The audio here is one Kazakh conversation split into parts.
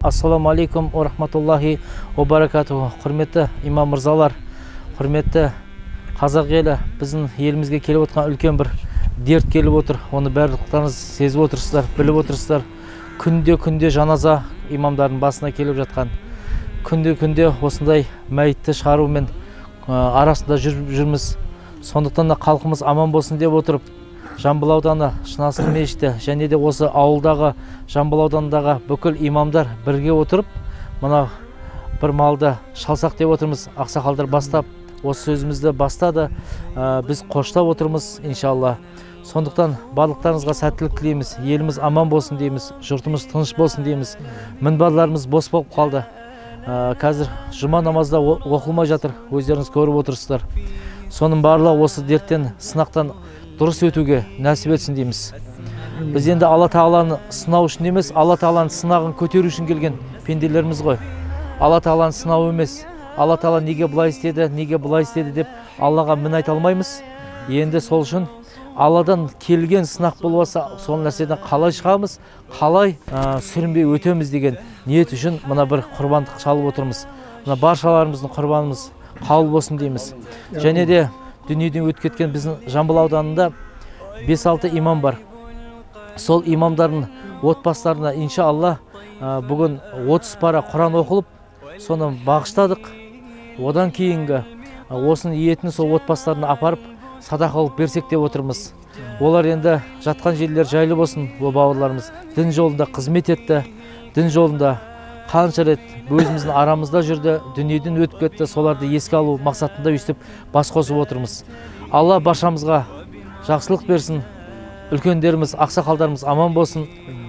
Ассаламу алейкум ва рахматуллахи ва баракатуху. Құрметті имам мырзалар, құрметті қазақ елі, біздің елімізге келіп отқан үлкен бір дерт келіп отыр. Оны барлықтарыңыз сезіп отырсыздар, біліп отырсыздар. Күнде жаназа имамдардың басына келіп жатқан. Күнде осындай мәйітті шығарумен арасында жүрміз. Сондықтан да халқымыз аман болсын деп отырып, Жамбыл ауданы Шынасыл мешіті және де осы ауылдағы Жамбыл ауданындағы бүкіл имамдар бірге отырып, мына бір малды шалсақ деп отырмыз. Ақсақалдар бастап, осы сөзімізді бастады. Біз қоштап отырмыз, иншалла. Сондықтан барлықтарыңызға сәттілік тілейміз. Еліміз аман болсын дейміз, жұртымыз тыныш болсын дейміз. Мінбарларымыз бос болып қалды. Қазір жұма намазда оқылмай жатыр, өздеріңіз көріп отырсыздар. Соның барлығы осы дерттен, сынақтан дұрыс өтуге нәсіп етсін дейміз. Біз енді Алла Тағаланы сынау үшін емес, Алла Тағаланың сынағын көтеру үшін келген пенделеріміз ғой. Алла Тағаланы сынау емес, Алла Тағала неге бұлай істеді, неге бұлай істеді деп Аллаға мін айта алмаймыз. Енді сол үшін Алладан келген сынақ болмаса, сол нәрседен қалай шығамыз, қалай сүрінбей өтеміз деген ниет үшін мына бір құрбандық шалып отырмыз. Мына баршаларымыздың құрбанымыз қабыл болсын дейміз. Және де дүниеден өтіп кеткен біздің Жамбыл ауданында 5-6 имам бар. Сол имамдардың отбасыларына иншалла бүгін 30 пара Құран оқылып, соны бағыштадық. Одан кейінгі осының етін сол отбасыларына апарып садақа қылып берсек деп отырмыз. Олар енді жатқан жерлер жайлы болсын, ол бауырларымыз дін жолында қызмет етті, дін жолында қанша рет өзіміздің арамызда жүрді, дүниеден өтіп кетті, соларды еске алу мақсатында өйстіп бас қосып отырмыз. Алла баршамызға жақсылық берсін, үлкендеріміз, ақсақалдарымыз аман болсын,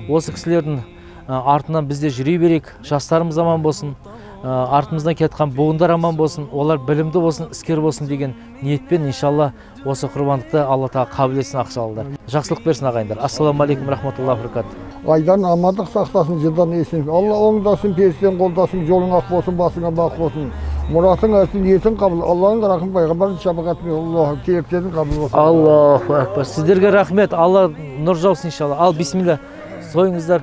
осы кісілердің артынан бізде жүре берейік, жастарымыз аман болсын, артымыздан кеткен буындар аман болсын, олар білімді болсын, іскер болсын деген ниетпен иншалла осы құрбандықты Алла Тағала қабыл етсін ақсақалдар. Жақсылық берсін ағайындар. Ассаламу алейкум рахматуллахи ва баракатух. Айдан амандық сақтасын, жылдан есін. Алла оңдасын, періштен қолдасын, жолың ақ болсын, басыңа бақ болсын. Мұратың әсін, ниетін қабыл. Алланың рахым, пайғамбардың шапағатымен, Аллах тілектерін қабыл болсын. Аллаху акбар. Сіздерге рахмет. Алла нұр жаусын иншалла. Ал бисмилля. Сойыңыздар.